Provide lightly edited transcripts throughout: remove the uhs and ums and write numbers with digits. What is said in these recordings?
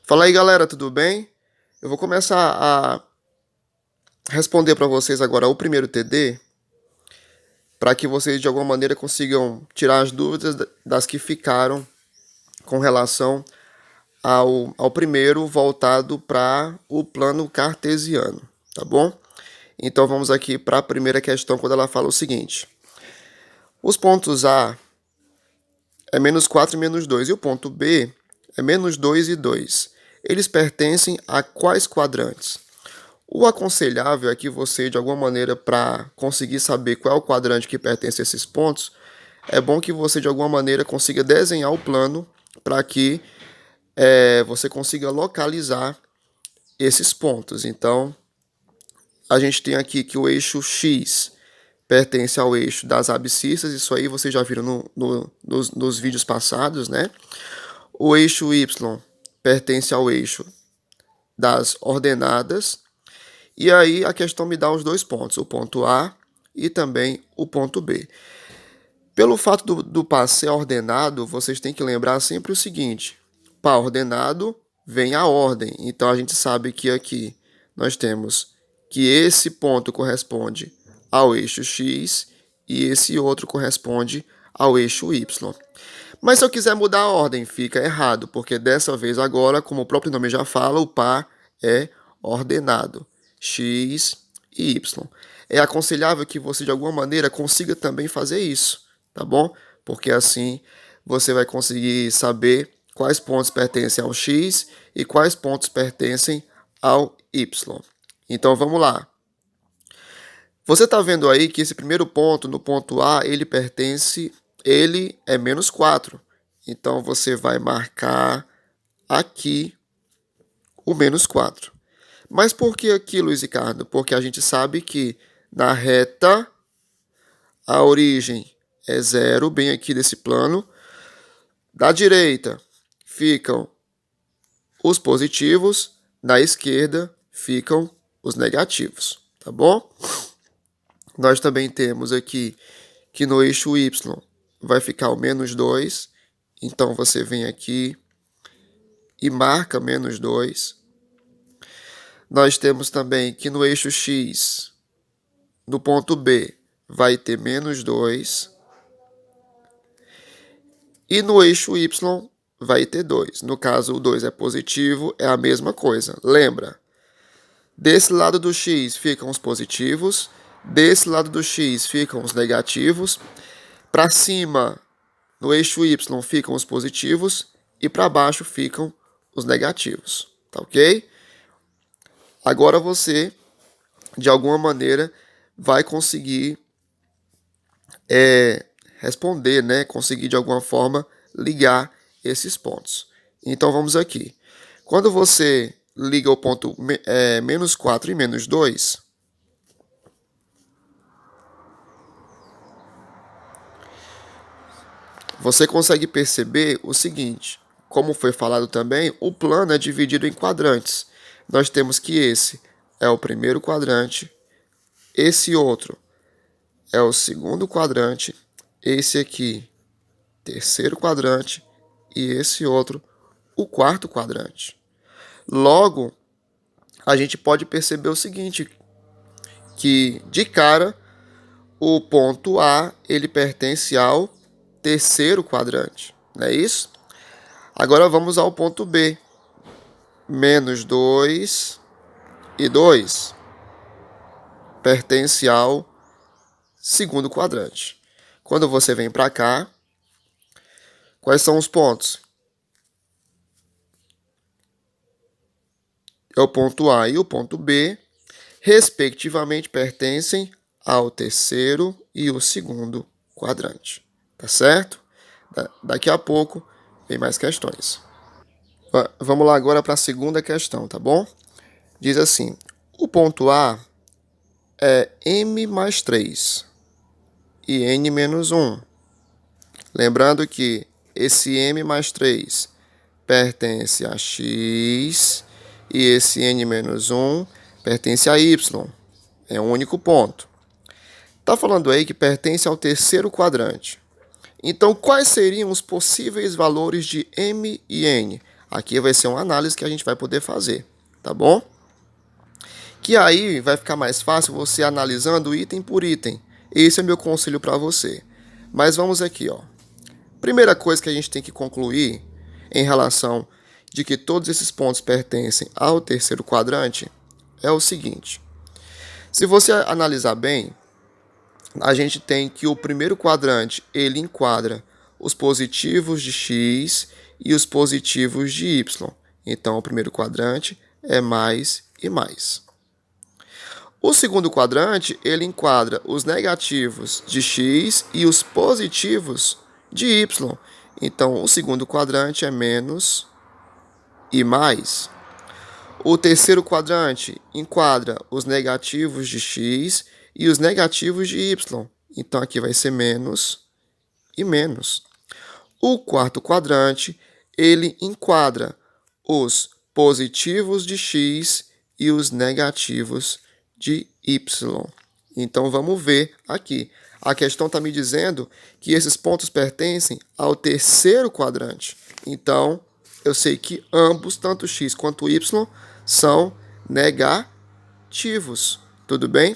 Fala aí, galera, tudo bem? Eu vou começar a responder para vocês agora o primeiro TD, para que vocês de alguma maneira consigam tirar as dúvidas das que ficaram com relação ao primeiro voltado para o plano cartesiano, tá bom? Então vamos aqui para a primeira questão, quando ela fala o seguinte: os pontos A é menos 4 e menos 2, e o ponto B é menos 2 e 2. Eles pertencem a quais quadrantes? O aconselhável é que você, de alguma maneira, para conseguir saber qual é o quadrante que pertence a esses pontos, é bom que você, de alguma maneira, consiga desenhar o plano para que você consiga localizar esses pontos. Então, a gente tem aqui que o eixo X pertence ao eixo das abscissas, isso aí vocês já viram nos vídeos passados, né? O eixo Y pertence ao eixo das ordenadas. E aí a questão me dá os dois pontos, o ponto A e também o ponto B. Pelo fato do par ser ordenado, vocês têm que lembrar sempre o seguinte: par ordenado vem a ordem. Então a gente sabe que aqui nós temos que esse ponto corresponde ao eixo X e esse outro corresponde ao eixo Y. Mas se eu quiser mudar a ordem, fica errado, porque dessa vez agora, como o próprio nome já fala, o par é ordenado. X e Y. É aconselhável que você, de alguma maneira, consiga também fazer isso, tá bom? Porque assim você vai conseguir saber quais pontos pertencem ao X e quais pontos pertencem ao Y. Então vamos lá. Você está vendo aí que esse primeiro ponto, no ponto A, ele é menos 4. Então você vai marcar aqui o menos 4. Mas por que aqui, Luiz Ricardo? Porque a gente sabe que na reta a origem é 0, bem aqui desse plano. Da direita ficam os positivos, da esquerda ficam os negativos, tá bom? Nós também temos aqui que no eixo Y vai ficar o menos 2. Então você vem aqui e marca menos 2. Nós temos também que no eixo X, no ponto B, vai ter menos 2. E no eixo Y vai ter 2. No caso, o 2 é positivo, é a mesma coisa. Lembra? Desse lado do X ficam os positivos, desse lado do X ficam os negativos. Para cima, no eixo Y, ficam os positivos e para baixo ficam os negativos. Tá ok? Agora você, de alguma maneira, vai conseguir responder, né? Conseguir de alguma forma ligar esses pontos. Então vamos aqui. Quando você liga o ponto menos 4 e menos 2, você consegue perceber o seguinte: como foi falado também, o plano é dividido em quadrantes. Nós temos que esse é o primeiro quadrante, esse outro é o segundo quadrante, esse aqui, terceiro quadrante, e esse outro, o quarto quadrante. Logo, a gente pode perceber o seguinte, que de cara, o ponto A, ele pertence ao terceiro quadrante, não é isso? Agora vamos ao ponto B. Menos 2 e 2 pertence ao segundo quadrante. Quando você vem para cá, quais são os pontos? É o ponto A e o ponto B, respectivamente, pertencem ao terceiro e o segundo quadrante. Tá certo? Daqui a pouco vem mais questões. Vamos lá agora para a segunda questão, tá bom? Diz assim: o ponto A é m mais 3 e n menos 1. Lembrando que esse m mais 3 pertence a x e esse n menos 1 pertence a y. É um único ponto. Está falando aí que pertence ao terceiro quadrante. Então, quais seriam os possíveis valores de m e n? Aqui vai ser uma análise que a gente vai poder fazer, tá bom? Que aí vai ficar mais fácil você analisando item por item. Esse é meu conselho para você. Mas vamos aqui, ó. Primeira coisa que a gente tem que concluir em relação de que todos esses pontos pertencem ao terceiro quadrante é o seguinte. Se você analisar bem, a gente tem que o primeiro quadrante, ele enquadra os positivos de x e os positivos de y. Então, o primeiro quadrante é mais e mais. O segundo quadrante, ele enquadra os negativos de x e os positivos de y. Então, o segundo quadrante é menos e mais. O terceiro quadrante enquadra os negativos de x e os negativos de y. Então, aqui vai ser menos e menos. O quarto quadrante, ele enquadra os positivos de x e os negativos de y. Então, vamos ver aqui. A questão está me dizendo que esses pontos pertencem ao terceiro quadrante. Então, eu sei que ambos, tanto x quanto y, são negativos. Tudo bem?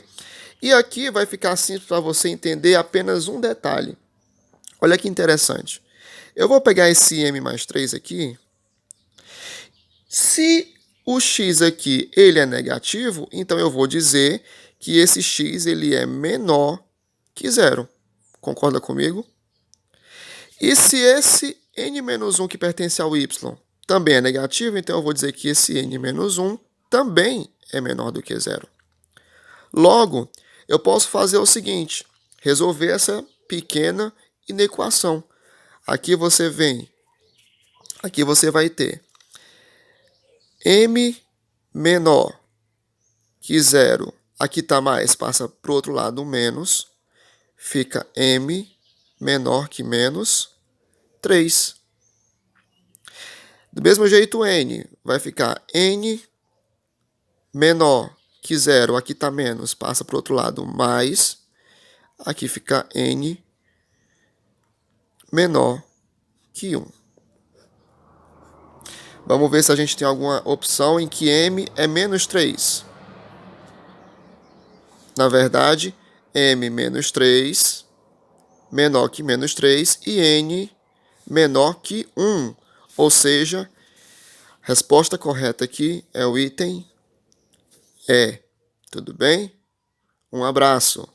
E aqui vai ficar simples para você entender apenas um detalhe. Olha que interessante. Eu vou pegar esse m mais 3 aqui. Se o x aqui ele é negativo, então eu vou dizer que esse x ele é menor que zero. Concorda comigo? E se esse n-1 que pertence ao y também é negativo, então eu vou dizer que esse n-1 também é menor do que zero. Logo, eu posso fazer o seguinte, resolver essa pequena inequação. Aqui você vai ter m menor que zero. Aqui está mais, passa para o outro lado menos. Fica m menor que menos 3. Do mesmo jeito, n vai ficar n menor que zero. Aqui está menos, passa para o outro lado mais. Aqui fica n menor que 1. Vamos ver se a gente tem alguma opção em que m é menos 3. Na verdade, m menos 3 menor que menos 3 e n menor que 1. Ou seja, a resposta correta aqui é o item E. Tudo bem? Um abraço.